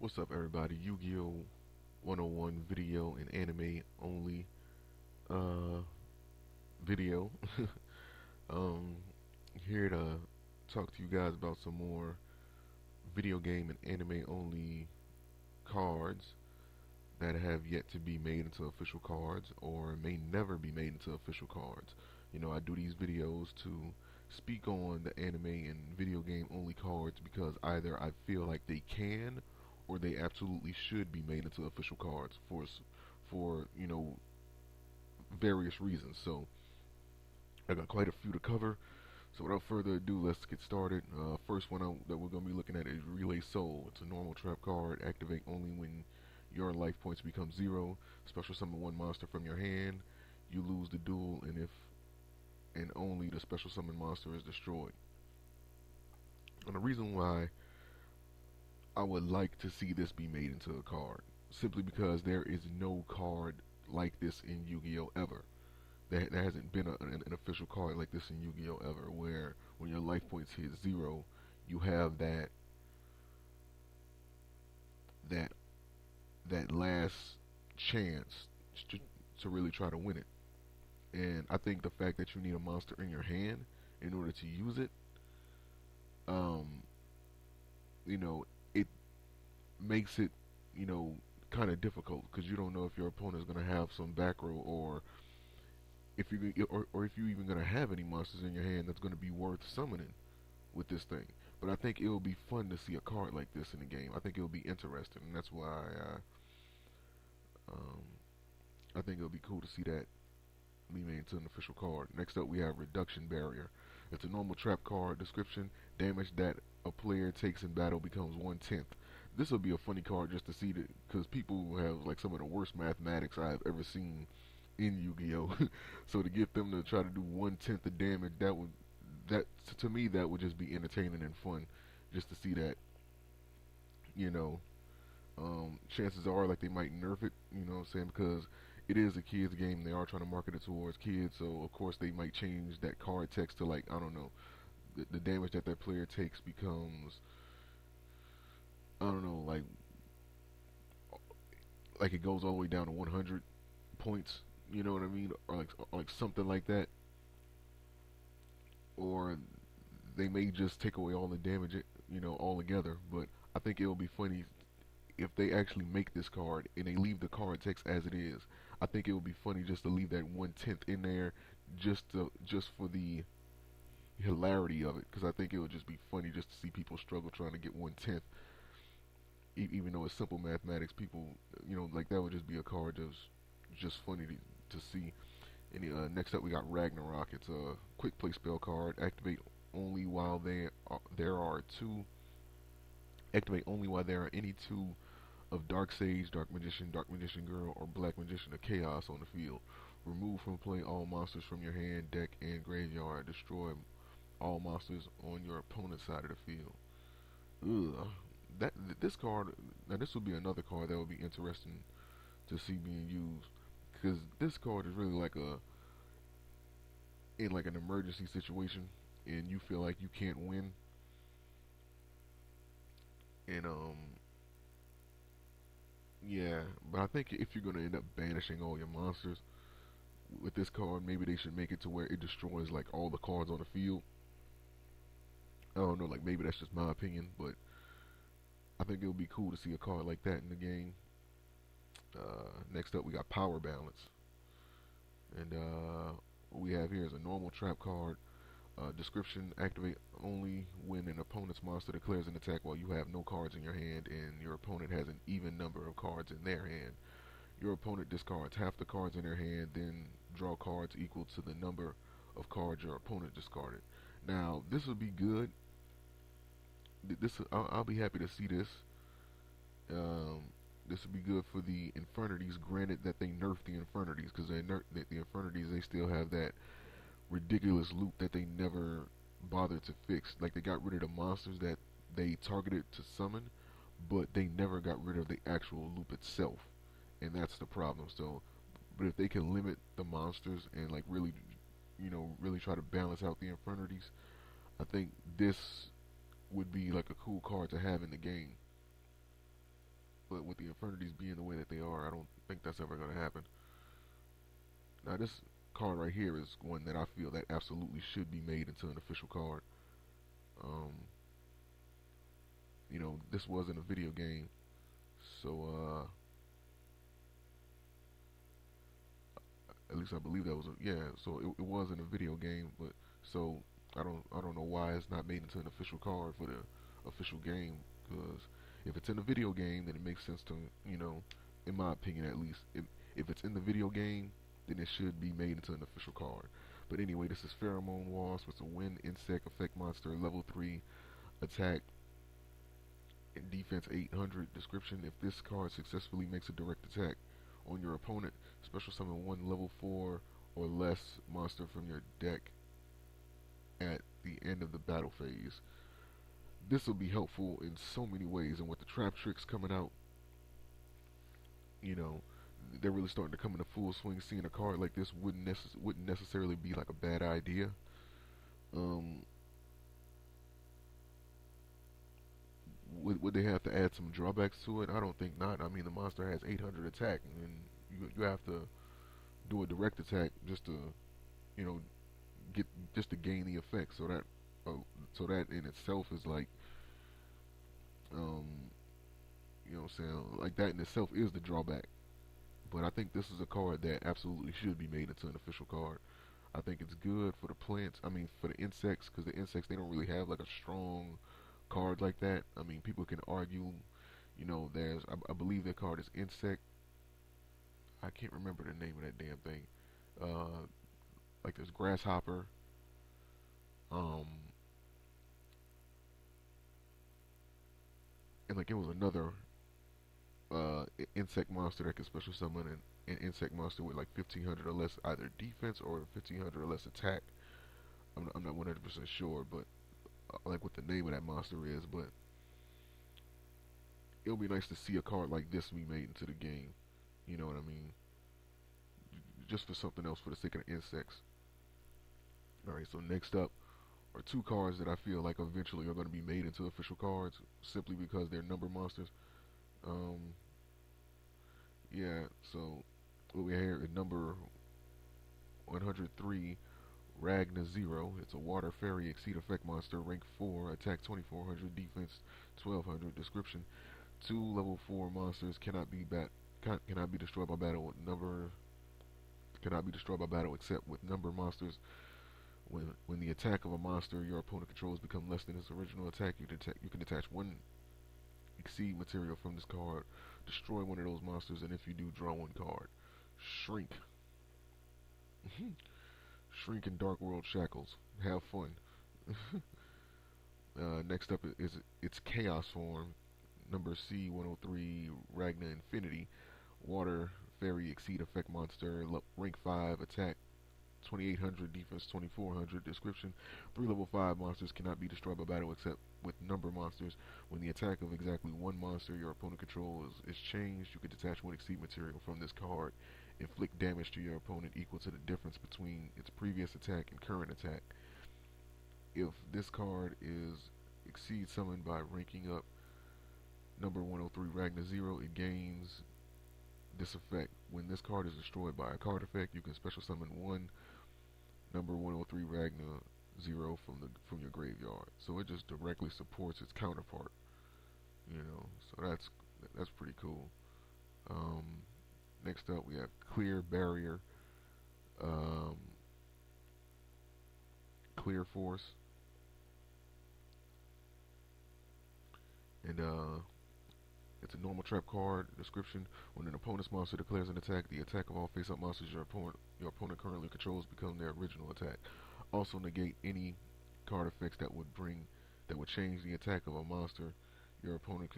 What's up, everybody? Yu-Gi-Oh! 101 video and anime only uh video. um Here to talk to you guys about some more video game and anime only cards that have yet to be made into official cards or may never be made into official cards. I do these videos to speak on the anime and video game only cards because either I feel like they can or they absolutely should be made into official cards for various reasons. So I got quite a few to cover. So without further ado, let's get started. First one that we're going to be looking at is Relay Soul. It's a normal trap card. Activate only when your life points become 0. Special summon one monster from your hand. You lose the duel, and if and only the special summon monster is destroyed. And the reason why I would like to see this be made into a card, simply because there is no card like this in Yu-Gi-Oh! Ever. There hasn't been an official card like this in Yu-Gi-Oh! Ever, where when your life points hit 0, you have that that last chance to really try to win it. And I think the fact that you need a monster in your hand in order to use it, um, it makes it, kind of difficult because you don't know if your opponent is going to have some back row or if you even going to have any monsters in your hand that's going to be worth summoning with this thing. But I think it will be fun to see a card like this in the game. I think it will be interesting, and that's why um, I think it will be cool to see that be made into an official card. Next up, we have Reduction Barrier. It's a normal trap card. Description: damage that a player takes in battle becomes 1/10. This will be a funny card just to see that, because people have like some of the worst mathematics I've ever seen in Yu-Gi-Oh. So to get them to try to do 1/10 of damage, that to me that would just be entertaining and fun, just to see that. You know, Chances are like they might nerf it. You know what I'm saying? Because it is a kids game. They are trying to market it towards kids, so of course they might change that card text to, like, I don't know, the damage that player takes becomes, I don't know, like it goes all the way down to 100 points. You know what I mean? Or like something like that. Or they may just take away all the damage, altogether. But I think it will be funny if they actually make this card and they leave the card text as it is. I think it would be funny just to leave that 1/10 in there, just for the hilarity of it. Because I think it would just be funny just to see people struggle trying to get 1/10, even though it's simple mathematics. People, like that would just be a card just funny to see. And next up, we got Ragnarok. It's a quick play spell card. Only while there are two. Activate only while there are any two of Dark Sage, Dark Magician Girl, or Black Magician of Chaos on the field. Remove from play all monsters from your hand, deck, and graveyard. Destroy all monsters on your opponent's side of the field. Ugh. This card, now this would be another card that would be interesting to see being used, because this card is really like in like an emergency situation, and you feel like you can't win, and yeah. But I think if you're gonna end up banishing all your monsters with this card, maybe they should make it to where it destroys like all the cards on the field. I don't know, like maybe that's just my opinion, but I think it would be cool to see a card like that in the game. Next up, we got Power Balance, and what we have here is a normal trap card. Description: activate only when an opponent's monster declares an attack while you have no cards in your hand and your opponent has an even number of cards in their hand. Your opponent discards half the cards in their hand, then draw cards equal to the number of cards your opponent discarded. Now, this would be good. I'll be happy to see this. This would be good for the Infernities, granted that they nerf the Infernities, because the Infernities, they still have that ridiculous loop that they never bothered to fix. Like, they got rid of the monsters that they targeted to summon, but they never got rid of the actual loop itself, and that's the problem. So, but if they can limit the monsters and like really, really try to balance out the Infernities, I think this would be like a cool card to have in the game. But with the Infernities being the way that they are, I don't think that's ever going to happen. Now this card right here is one that I feel that absolutely should be made into an official card. Um, this wasn't a video game, so at least I believe that was yeah. So it wasn't a video game, but so I don't know why it's not made into an official card for the official game. Because if it's in a video game, then it makes sense to in my opinion at least. If it's in the video game, then it should be made into an official card. But anyway, this is Pheromone Wasp. It's a wind insect effect monster, level 3, attack and defense 800. Description: if this card successfully makes a direct attack on your opponent, special summon one level 4 or less monster from your deck at the end of the battle phase. This will be helpful in so many ways, and with the trap tricks coming out, you know, they're really starting to come into full swing. Seeing a card like this wouldn't necessarily be like a bad idea. Um, would they have to add some drawbacks to it? I don't think not. I mean, the monster has 800 attack, and you have to do a direct attack just to you know get just to gain the effect. So that in itself is like um, what I'm saying, like that in itself is the drawback. But I think this is a card that absolutely should be made into an official card. I think it's good for the plants. I mean, for the insects, because the insects they don't really have like a strong card like that. I mean, people can argue. I believe that card is insect. I can't remember the name of that damn thing. Uh, like there's grasshopper. Um, and like it was another insect monster that can special summon an insect monster with like 1500 or less either defense or 1500 or less attack. I'm not 100% sure, but like what the name of that monster is. But it'll be nice to see a card like this be made into the game. You know what I mean? Just for something else for the sake of the insects. Alright, so next up are two cards that I feel like eventually are going to be made into official cards simply because they're number monsters. Um, yeah, so what we have here is number 103, Ragna 0. It's a water fairy exceed effect monster, rank 4, attack 2400, defense 1200. Description: two level 4 monsters cannot be destroyed by battle with number cannot be destroyed by battle except with number monsters. When the attack of a monster your opponent controls become less than its original attack, you can detach one exceed material from this card, destroy one of those monsters, and if you do, draw one card. Shrink. Shrink in Dark World Shackles. Have fun. Next up is its Chaos form, number C103, Ragna Infinity. Water Fairy Exceed Effect Monster, rank 5, attack 2800, defense 2400. Description: three level 5 monsters cannot be destroyed by battle except with number monsters. When the attack of exactly one monster your opponent controls is changed, you can detach one exceed material from this card. Inflict damage to your opponent equal to the difference between its previous attack and current attack. If this card is exceed summoned by ranking up number 103 Ragna 0, it gains this effect. When this card is destroyed by a card effect, you can special summon one number 103 Ragna 0 from your graveyard. So it just directly supports its counterpart. So that's pretty cool. Um, Next up, we have Clear Barrier, um, Clear Force, and it's a normal trap card. Description: when an opponent's monster declares an attack, the attack of all face-up monsters your opponent currently controls become their original attack. Also negate any card effects that would change the attack of a monster your opponent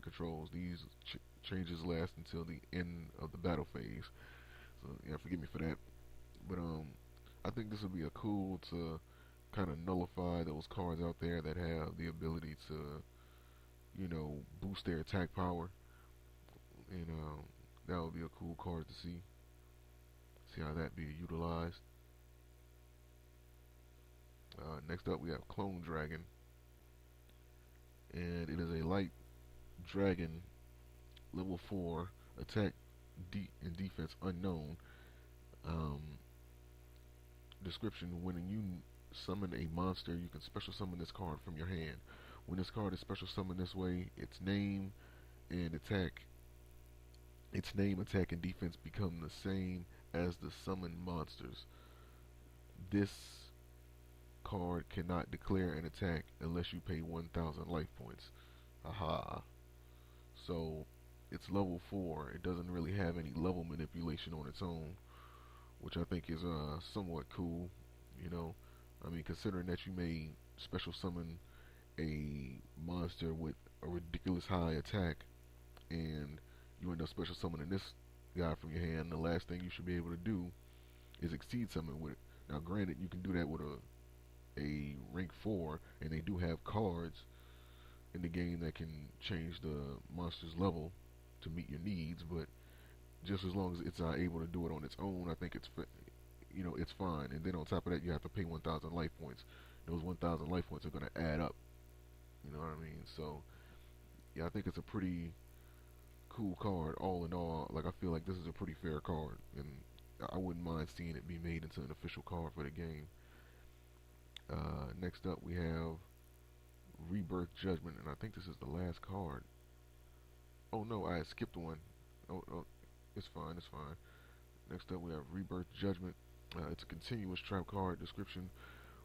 controls. These changes last until the end of the battle phase. So yeah, forgive me for that. But I think this would be a cool to kind of nullify those cards out there that have the ability to boost their attack power, and that would be a cool card to see how that be utilized. Next up, we have Clone Dragon, and it is a light dragon level 4, attack and defense unknown. Um, Description: when you summon a monster, you can special summon this card from your hand. When this card is special summoned this way, and attack, its name, attack, and defense become the same as the summoned monsters. This card cannot declare an attack unless you pay 1,000 life points. Aha. So it's level 4. It doesn't really have any level manipulation on its own, which I think is somewhat cool. You know, I mean, considering that you may special summon a monster with a ridiculous high attack, and you end up special summoning this guy from your hand, the last thing you should be able to do is exceed summon with it. Now, granted, you can do that with a rank 4, and they do have cards in the game that can change the monster's level to meet your needs, but just as long as it's not able to do it on its own, I think it's fine. And then on top of that, you have to pay 1,000 life points. Those 1,000 life points are going to add up. You know what I mean? So yeah, I think it's a pretty cool card. All in all, like I feel like this is a pretty fair card, and I wouldn't mind seeing it be made into an official card for the game. Next up, we have Rebirth Judgment, and I think this is the last card. Oh no, I skipped one. Oh, it's fine, it's fine. Next up, we have Rebirth Judgment. It's a continuous trap card. Description: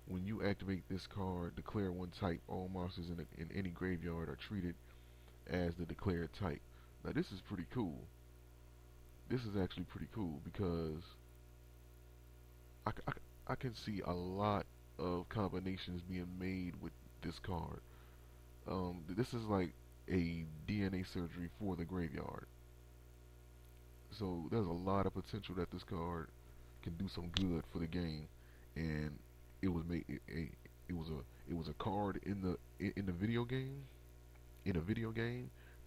when you activate this card, declare one type. All monsters in any graveyard are treated as the declared type. Now this is pretty cool. This is actually pretty cool because I can see a lot of combinations being made with this card. This is like a DNA surgery for the graveyard. So there's a lot of potential that this card can do some good for the game, and it was made it was a card in the video game,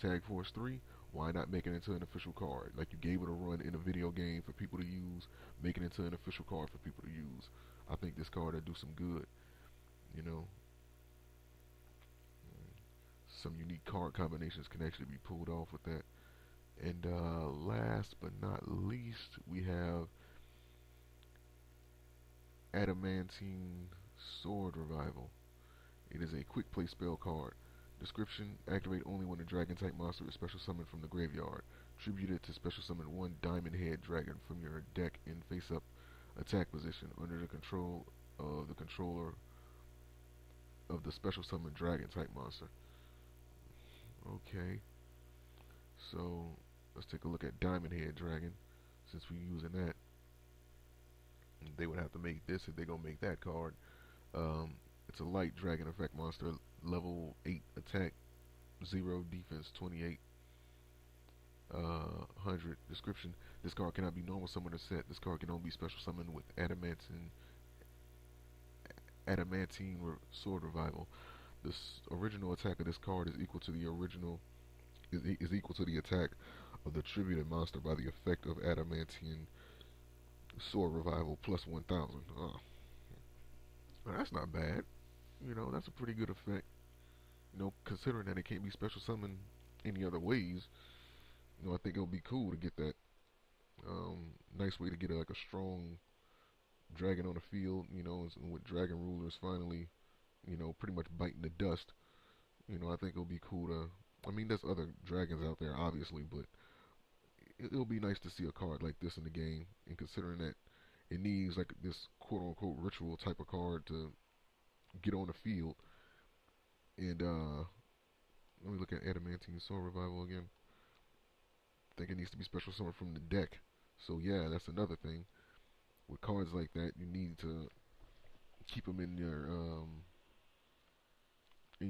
Tag Force 3. Why not make it into an official card? Like, you gave it a run in a video game for people to use, make it into an official card for people to use. I think this card will do some good. You know, some unique card combinations can actually be pulled off with that. And last but not least, we have Adamantine Sword Revival. It is a quick play spell card. Description: activate only when a dragon type monster is special summoned from the graveyard. Tribute it to special summon one diamond head dragon from your deck in face up attack position under the control of the controller of the special summon dragon type monster. Okay, so let's take a look at diamond head dragon. Since we're using that, they would have to make this if they're gonna make that card. It's a light dragon effect monster, level 8 attack, 0 defense, 28, 100. Description: this card cannot be normal summoned or set. This card can only be special summoned with adamantine sword revival. This original attack of this card is equal to the original is equal to the attack of the tributed monster by the effect of adamantine sword revival plus 1,000. Oh, well, that's not bad. You know, that's a pretty good effect. You know, considering that it can't be special summoned any other ways, you know, I think it would be cool to get that. Nice way to get like a strong dragon on the field, you know, with dragon rulers finally, you know, pretty much biting the dust. You know, I think it'll be cool to. I mean, there's other dragons out there, obviously, but it'll be nice to see a card like this in the game. And considering that it needs like this quote-unquote ritual type of card to get on the field. And let me look at Adamantine Sword Revival again. I think it needs to be special summoned from the deck. So yeah, that's another thing. With cards like that, you need to keep them in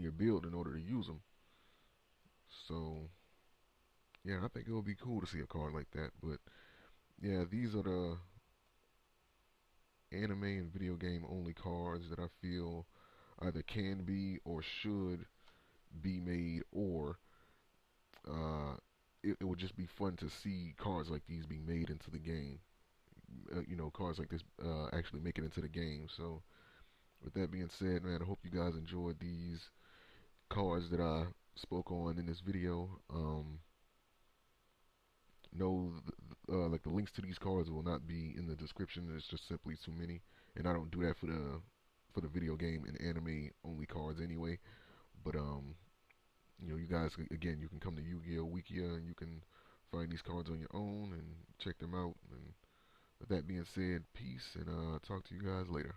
your build in order to use them. So yeah, I think it would be cool to see a card like that. But yeah, these are the anime and video game only cards that I feel either can be or should be made, or it would just be fun to see cards like these being made into the game. You know, cards like this actually make it into the game. So with that being said, man, I hope you guys enjoyed these cards that I spoke on in this video. No, like the links to these cards will not be in the description. There's just simply too many, and I don't do that for the video game and anime only cards anyway. But you know, you guys again, you can come to Yu-Gi-Oh! Wikia and you can find these cards on your own and check them out. And with that being said, peace, and talk to you guys later.